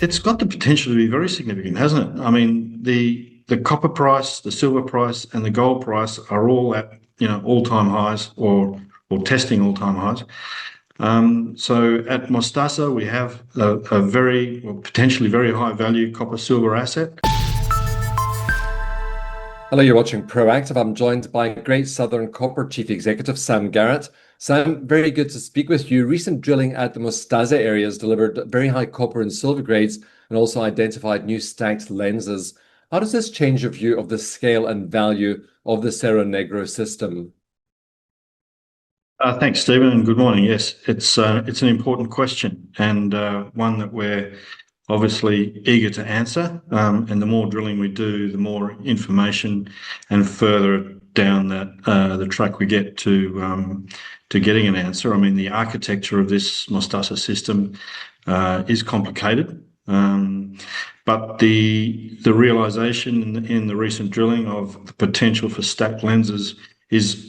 it's got the potential to be very significant, hasn't it? I mean, the copper price, the silver price, and the gold price are all at all-time highs or testing all-time highs. So at Mostaza, we have a very, or potentially very high value copper silver asset. Hello, you're watching Proactive. I'm joined by Great Southern Copper Chief Executive Sam Garrett. Sam, very good to speak with you. Recent drilling at the Mustaza area has delivered very high copper and silver grades and also identified new stacked lenses. How does this change your view of the scale and value of the Cerro Negro system? Thanks, Stephen, and good morning. Yes, it's an important question and one that we're obviously eager to answer. And the more drilling we do, the more information and further down the track we get to getting an answer. I mean, the architecture of this Mostaza system is complicated, but the realisation in the recent drilling of the potential for stacked lenses is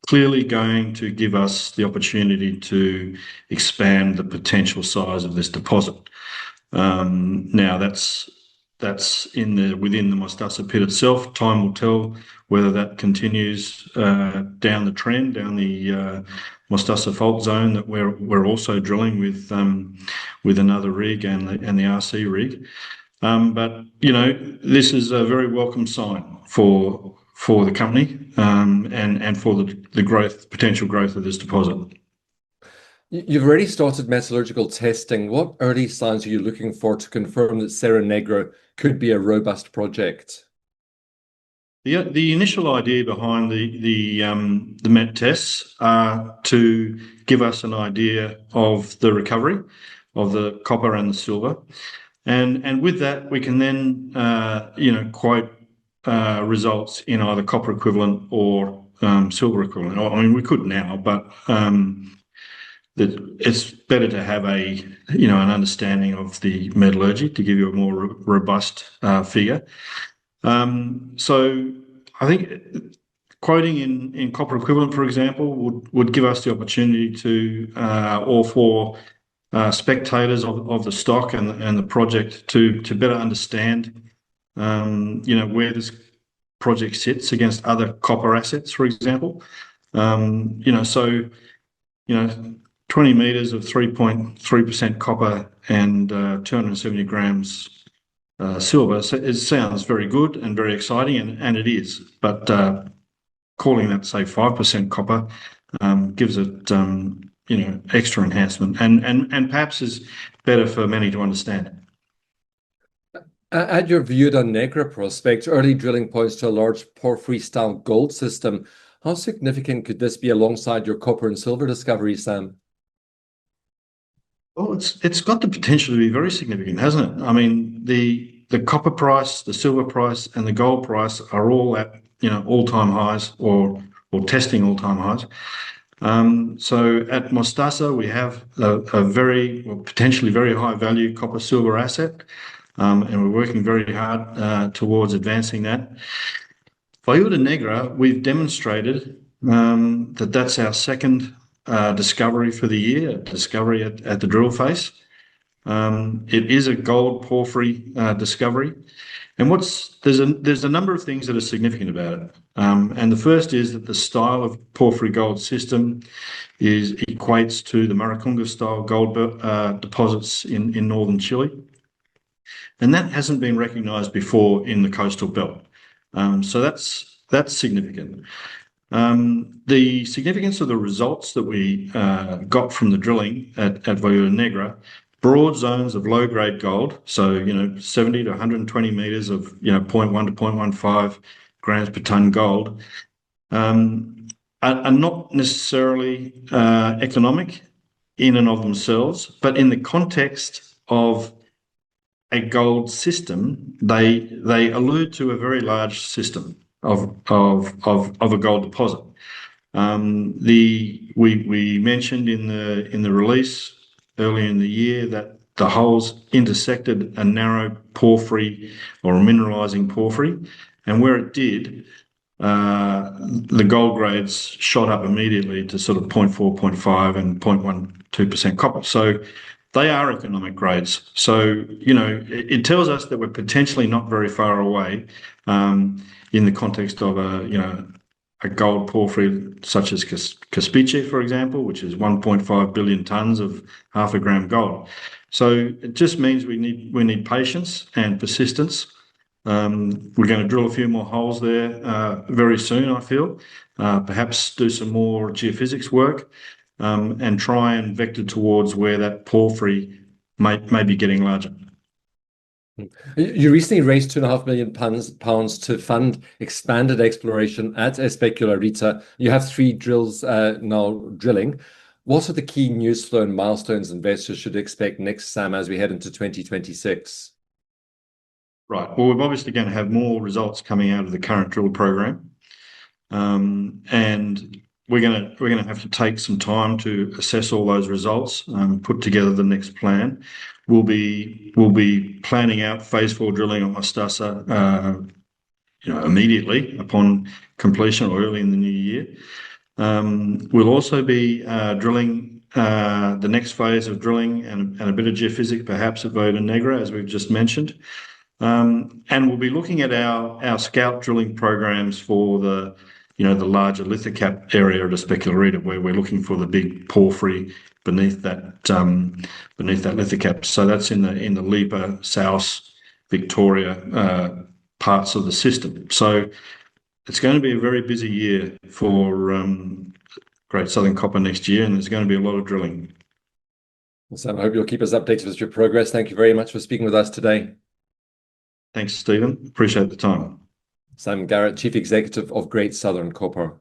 clearly going to give us the opportunity to expand the potential size of this deposit. Now that's within the Mustaza pit itself. Time will tell whether that continues down the trend, down the Mustaza fault zone that we're also drilling with another rig and the RC rig. But this is a very welcome sign for the company and for the potential growth of this deposit. You've already started metallurgical testing. What early signs are you looking for to confirm that Cerro Negro could be a robust project? The initial idea behind the met tests are to give us an idea of the recovery of the copper and the silver, and with that we can then quote results in either copper equivalent or silver equivalent. I mean, we could now, but it's better to have an understanding of the metallurgy to give you a more robust figure. So I think quoting in copper equivalent, for example, would give us the opportunity to, or for spectators of the stock and the project to better understand where this project sits against other copper assets, for example. 20 meters of 3.3% copper and 270 grams silver. So it sounds very good and very exciting, and it is. But calling that, say, 5% copper gives it extra enhancement, and perhaps is better for many to understand. At your Viuda Negra prospect, early drilling points to a large porphyry-style gold system. How significant could this be alongside your copper and silver discovery, Sam? Well, it's got the potential to be very significant, hasn't it? I mean, the copper price, the silver price, and the gold price are all at all-time highs or testing all-time highs. So at Mostaza, we have a very, or potentially very high value copper silver asset, and we're working very hard towards advancing that. Viuda Negra, we've demonstrated that's our second discovery for the year, discovery at the drill face. It is a gold porphyry discovery, and there's a number of things that are significant about it. And the first is that the style of porphyry gold system equates to the Maricunga-style gold deposits in northern Chile, and that hasn't been recognised before in the coastal belt. So that's significant. The significance of the results that we got from the drilling at Viuda Negra, broad zones of low-grade gold, so 70 to 120 meters of 0.1 to 0.15 grams per ton gold, are not necessarily economic in and of themselves, but in the context of a gold system, they allude to a very large system of a gold deposit. We mentioned in the release earlier in the year that the holes intersected a narrow porphyry or a mineralising porphyry, and where it did, the gold grades shot up immediately to sort of 0.4, 0.5 and 0.12% copper. So they are economic grades. So, it tells us that we're potentially not very far away in the context of a gold porphyry such as Caspice, for example, which is 1.5 billion tons of half a gram gold. So it just means we need patience and persistence. We're going to drill a few more holes there very soon, I feel. Perhaps do some more geophysics work and try and vector towards where that porphyry may be getting larger. You recently raised £2.5 million to fund expanded exploration at Especularitza. You have 3 drills now drilling. What are the key news flow and milestones investors should expect next, Sam, as we head into 2026? Right. Well, we're obviously going to have more results coming out of the current drill program, and we're going to have to take some time to assess all those results, put together the next plan. We'll be planning out phase 4 drilling on Mustaza, immediately upon completion or early in the new year. We'll also be drilling the next phase of drilling and a bit of geophysics, perhaps at Viuda Negra, as we've just mentioned. And we'll be looking at our scout drilling programs for the larger lithocap area at Especularitza, where we're looking for the big porphyry beneath that lithocap. So that's in the Lipa, South Victoria parts of the system. So it's going to be a very busy year for Great Southern Copper next year, and there's going to be a lot of drilling. Well, Sam, I hope you'll keep us updated with your progress. Thank you very much for speaking with us today. Thanks, Stephen. Appreciate the time. Sam Garrett, Chief Executive of Great Southern Copper.